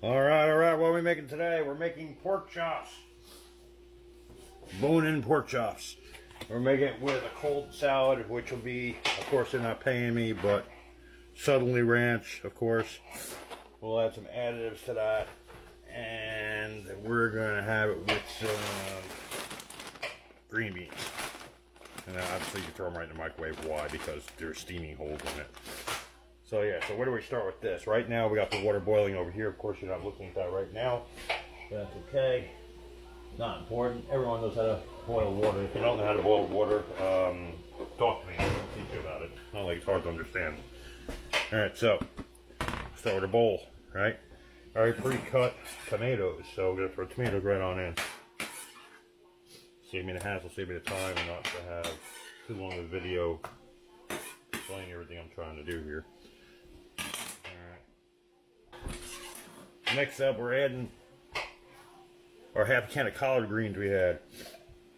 Alright, what are we making today? We're making pork chops. Bone-in pork chops. We're making it with a cold salad, which will be, of course they're not paying me, but Suddenly Ranch, of course. We'll add some additives to that. And we're going to have it with some green beans. And then obviously you can throw them right in the microwave. Why? Because there's steaming holes in it. So yeah, so where do we start with this? Right now we got the water boiling over here. Of course you're not looking at that right now. That's okay. Not important. Everyone knows how to boil water. If you don't know how to boil water, talk to me. I'll teach you about it. Not like it's hard to understand. Alright, so start with a bowl, right? Already pre-cut tomatoes, so we're gonna throw tomatoes right on in. Save me the hassle, save me the time, and not to have too long of a video explaining everything I'm trying to do here. Alright. Next up, we're adding our half a can of collard greens we had.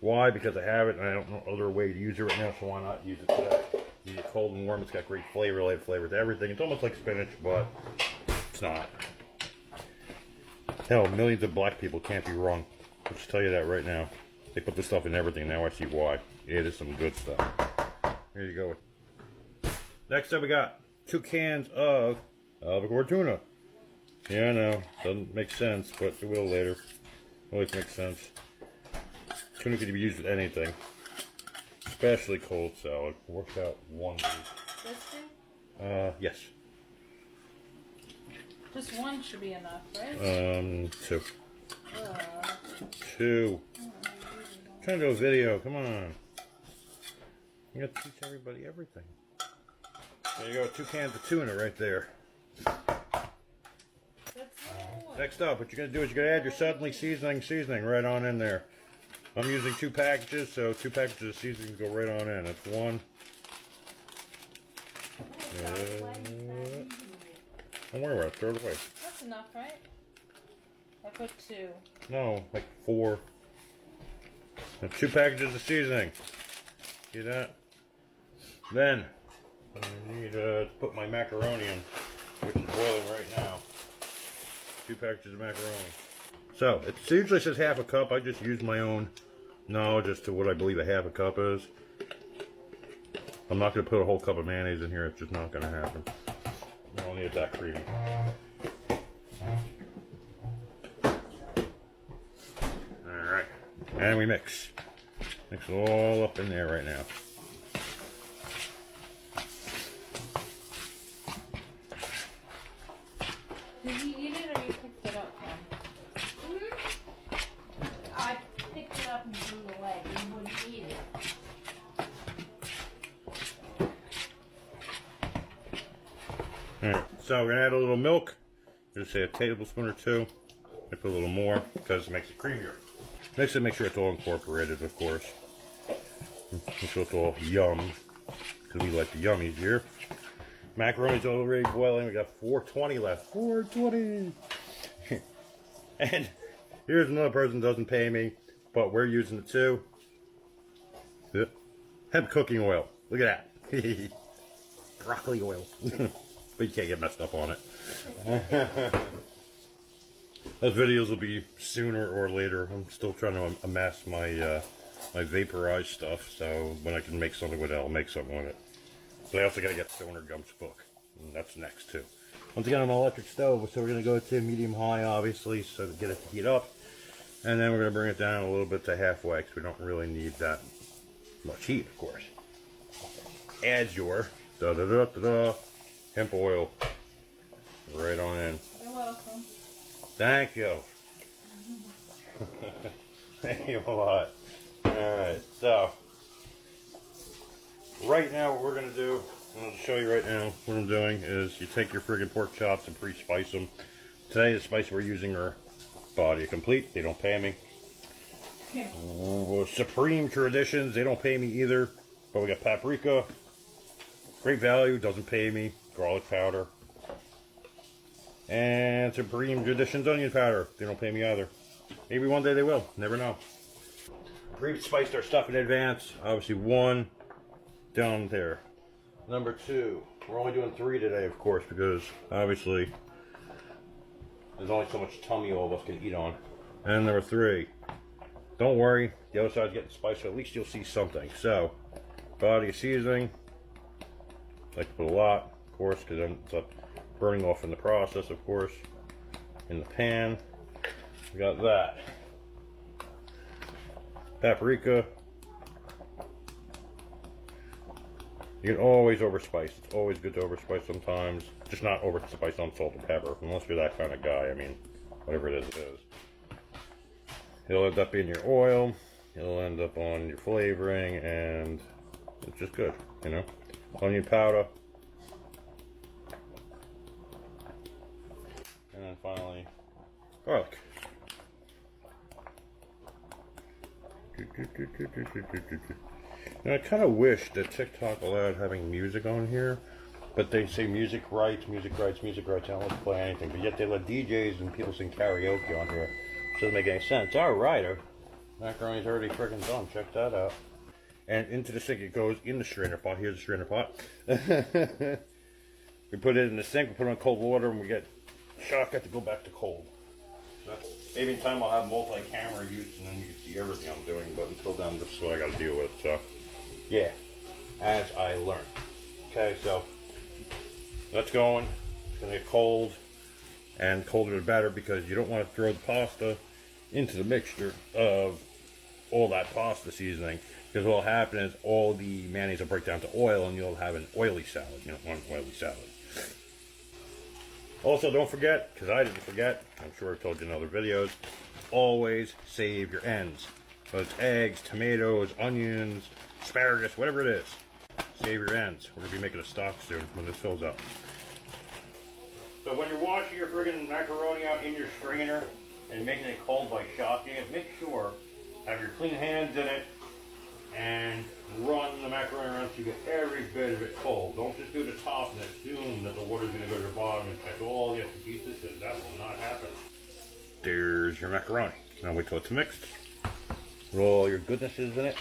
Why? Because I have it and I don't know other way to use it right now, so why not use it today? Use it cold and warm. It's got great flavor, light flavor to everything. It's almost like spinach, but it's not. Hell, millions of black people can't be wrong. I'll just tell you that right now. They put this stuff in everything. Now I see why. It is some good stuff. Here you go. Next up, we got 2 cans of albacore tuna. Yeah, I know. Doesn't make sense, but it will later. Always makes sense. Tuna could be used with anything. Especially cold salad. Works out wonders. Yes. Just one should be enough, right? 2. 2. I'm trying to do a video, come on. You gotta teach everybody everything. There you go, 2 cans of tuna right there. Next up, what you're gonna do is you're gonna add your suddenly seasoning right on in there. I'm using 2 packages, so 2 packages of seasoning go right on in. That's 1. Don't worry about it, throw it away. That's enough, right? I put 2. No, like 4. And 2 packages of seasoning. See that? Then, I need to put my macaroni in, which is boiling right now. 2 packages of macaroni. So, it usually says half a cup. I just use my own knowledge as to what I believe a half a cup is. I'm not going to put a whole cup of mayonnaise in here. It's just not going to happen. I don't need it that creamy. Alright. And we mix. Mix it all up in there right now. Did you eat it or you picked it up from? I picked it up and threw it away. You wouldn't eat it. Alright, so we're going to add a little milk. Just say a tablespoon or 2. I put a little more because it makes it creamier. Next, make sure it's all incorporated, of course. Make sure it's all yum, because we like the yummies here. Macaroni's already boiling. We got 420 left. 420! And here's another person that doesn't pay me, but we're using it too. Hemp cooking oil. Look at that. Broccoli oil. But you can't get messed up on it. Those videos will be sooner or later. I'm still trying to amass my my vaporized stuff, so when I can make something with it, I'll make something with it. But I also gotta get Stoner Gump's book, and that's next too. Once again, on an electric stove, so we're gonna go to medium-high, obviously, so to get it to heat up, and then we're gonna bring it down a little bit to halfway, because we don't really need that much heat, of course. Add your hemp oil right on in. You're welcome. Thank you. Thank you a lot. Alright, so right now what we're going to do, I'm going to show you right now what I'm doing is you take your friggin' pork chops and pre-spice them. Today the spice we're using are Body Complete. They don't pay me. Supreme Traditions, they don't pay me either. But we got paprika. Great Value, doesn't pay me. Garlic powder. And Supreme Traditions onion powder. They don't pay me either. Maybe one day they will. Never know. Pre-spiced our stuff in advance. Obviously 1 down there. Number 2. We're only doing 3 today, of course, because obviously There's only so much tummy all of us can eat on. And number 3, don't worry, the other side's getting spicy, so at least you'll see something. So, body of seasoning. I like to put a lot, of course, because then it's burning off in the process, of course. In the pan, we got that. Paprika. You can always overspice. It's always good to overspice sometimes. Just not overspice on salt and pepper, unless you're that kind of guy. I mean, whatever it is, it is. It'll end up in your oil. It'll end up on your flavoring, and it's just good, you know. Onion powder. And then finally, garlic. And I kind of wish that TikTok allowed having music on here, but they say music rights, music rights, music rights. I don't let play anything, but yet they let DJs and people sing karaoke on here. Doesn't make any sense. All right, our macaroni's already freaking done. Check that out. And into the sink it goes in the strainer pot. Here's the strainer pot. We put it in the sink, we put it on cold water, and we get shotgun to go back to cold. So maybe in time I'll have multi-camera use, and then you can see everything I'm doing. But until then, this is what I got to deal with. So, yeah, as I learn. Okay, so that's going. It's gonna get cold, and colder the better, because you don't want to throw the pasta into the mixture of all that pasta seasoning, because what will happen is all the mayonnaise will break down to oil, and you'll have an oily salad. You don't want an oily salad. Also, don't forget, because I didn't forget, I'm sure I've told you in other videos, always save your ends. So it's eggs, tomatoes, onions, asparagus, whatever it is. Save your ends. We're going to be making a stock soon when this fills up. So when you're washing your friggin' macaroni out in your strainer and making it cold by shocking it, make sure have your clean hands in it and run the macaroni around so you get every bit of it cold. Don't just do the top and assume that the water's going to go to the bottom and catch all the extra pieces, because that will not happen. There's your macaroni. Now wait till it's mixed. With all your goodnesses in it.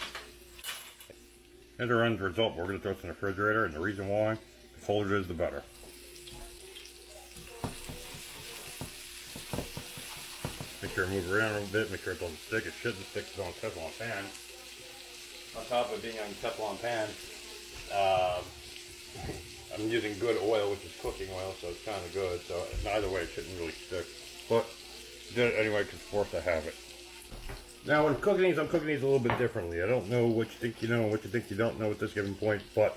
As our end result, we're going to throw this in the refrigerator, and the reason why, the colder it is, the better. Make sure I move around a little bit, make sure it doesn't stick. It shouldn't stick, it's on a Teflon pan. On top of being on a Teflon pan, I'm using good oil, which is cooking oil, so it's kind of good. So either way, it shouldn't really stick. But did it anyway, because it's forced to have it. Now, when cooking these, I'm cooking these a little bit differently. I don't know what you think you know and what you think you don't know at this given point, but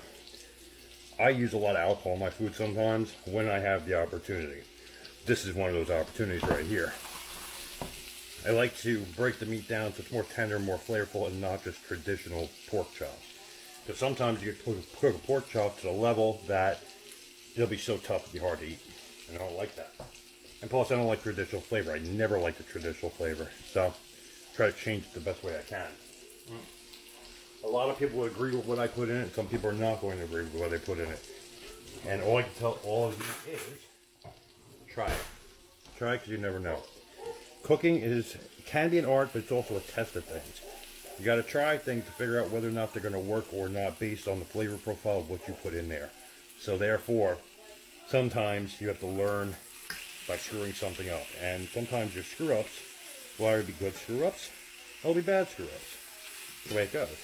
I use a lot of alcohol in my food sometimes when I have the opportunity. This is one of those opportunities right here. I like to break the meat down so it's more tender, more flavorful, and not just traditional pork chops. Because sometimes you cook a pork chop to the level that it'll be so tough it'll be hard to eat. And I don't like that. And plus, I don't like traditional flavor. I never like the traditional flavor. So, try to change it the best way I can. A lot of people agree with what I put in it. Some people are not going to agree with what I put in it. And all I can tell all of you is, try it. Try it, because you never know. Cooking can be an art, but it's also a test of things. You got to try things to figure out whether or not they're going to work or not based on the flavor profile of what you put in there. So therefore, sometimes you have to learn by screwing something up. And sometimes your screw-ups will either be good screw-ups or will be bad screw-ups. That's the way it goes.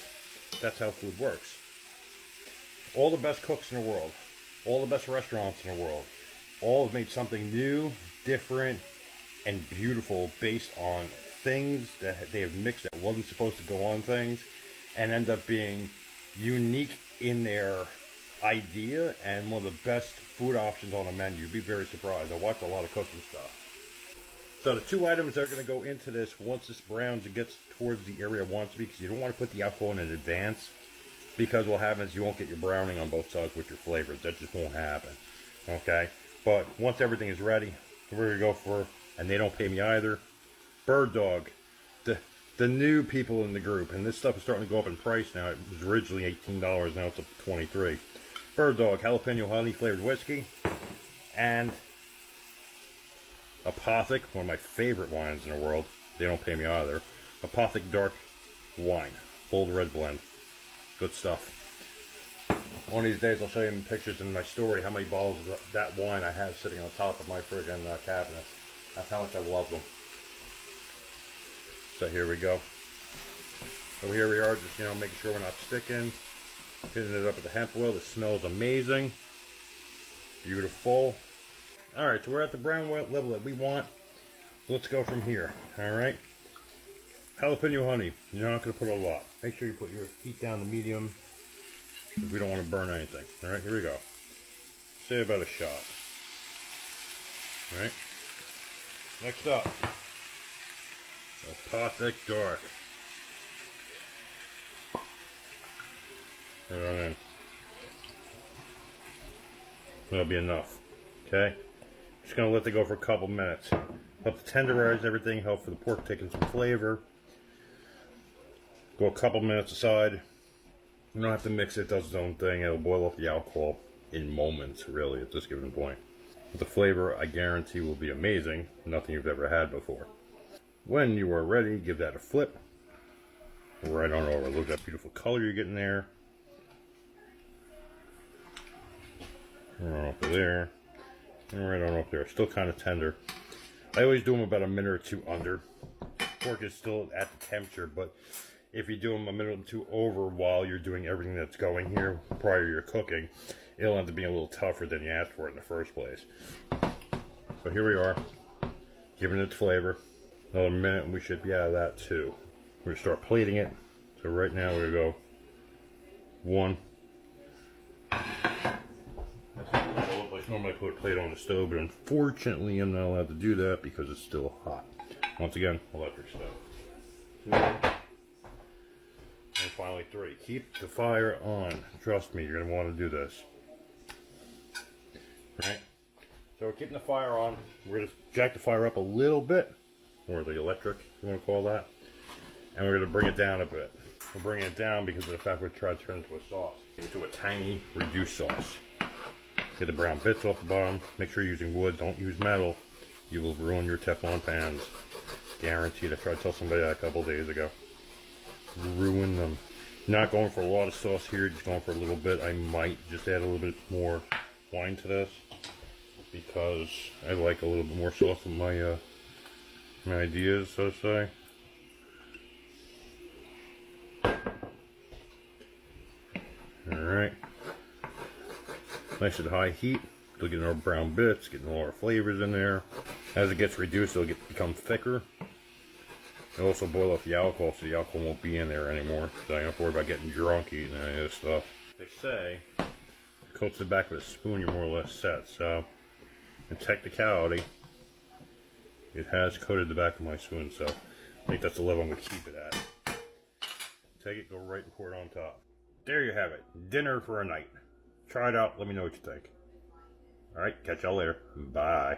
That's how food works. All the best cooks in the world, all the best restaurants in the world, all have made something new, different, and beautiful based on things that they have mixed that wasn't supposed to go on things, and end up being unique in their idea and one of the best food options on a menu. You'd be very surprised. I watch a lot of cooking stuff. So the 2 items that are going to go into this once this browns and gets towards the area it wants to be, because you don't want to put the alcohol in advance, because what happens, you won't get your browning on both sides with your flavors. That just won't happen. Okay? But once everything is ready, we're going to go for, and they don't pay me either, Bird Dog. The new people in the group, and this stuff is starting to go up in price now. It was originally $18, now it's up to $23. Bird Dog jalapeno honey flavored whiskey, and Apothic, one of my favorite wines in the world. They don't pay me either. Apothic dark wine, bold red blend, good stuff. One of these days I'll show you in pictures in my story how many bottles of that wine I have sitting on top of my friggin' cabinet. That's how much I love them. So here we go. So here we are, just, you know, making sure we're not sticking. Hitting it up with the hemp oil. The smell is amazing. Beautiful. Alright, so we're at the brown level that we want. Let's go from here. Alright. Jalapeno honey. You're not going to put a lot. Make sure you put your heat down to medium, because we don't want to burn anything. Alright, here we go. Say about a shot. Alright. Next up. Apothic Dark. Put it on in. That'll be enough. Okay? Just gonna let it go for a couple minutes. Help to tenderize everything, help for the pork taking some flavor. Go a couple minutes aside. You don't have to mix it, it does its own thing. It'll boil off the alcohol in moments, really, at this given point. But the flavor, I guarantee, will be amazing. Nothing you've ever had before. When you are ready, give that a flip. Right on over. Look at that beautiful color you're getting there. Right up there. And right on up there. Still kind of tender. I always do them about a minute or two under. Pork is still at the temperature, but if you do them a minute or two over while you're doing everything that's going here prior to your cooking, it'll end up being a little tougher than you asked for in the first place. So here we are, giving it flavor. Another minute and we should be out of that too. We're going to start plating it. So right now we're going to go 1. Normally I put a plate on the stove, but unfortunately I'm not allowed to do that because it's still hot. Once again, electric stove. 2. And finally 3. Keep the fire on. Trust me, you're going to want to do this. Right? So we're keeping the fire on. We're going to jack the fire up a little bit, or the electric, if you want to call that. And we're going to bring it down a bit. We're bringing it down because of the fact we're trying to turn it into a sauce. Into a tangy, reduced sauce. Get the brown bits off the bottom. Make sure you're using wood. Don't use metal. You will ruin your Teflon pans. Guaranteed. I tried to tell somebody that a couple days ago. Ruin them. Not going for a lot of sauce here. Just going for a little bit. I might just add a little bit more wine to this, because I like a little bit more sauce in my my ideas, so to say. Alright. Nice at high heat. Still getting our brown bits, getting all our flavors in there. As it gets reduced, it'll become thicker. It'll also boil off the alcohol, so the alcohol won't be in there anymore. So I don't have to worry about getting drunk eating any of this stuff. They say, if it coats the back of a spoon, you're more or less set. So, in technicality, it has coated the back of my spoon, so I think that's the level I'm going to keep it at. Take it, go right and pour it on top. There you have it. Dinner for a night. Try it out. Let me know what you think. Alright, catch y'all later. Bye.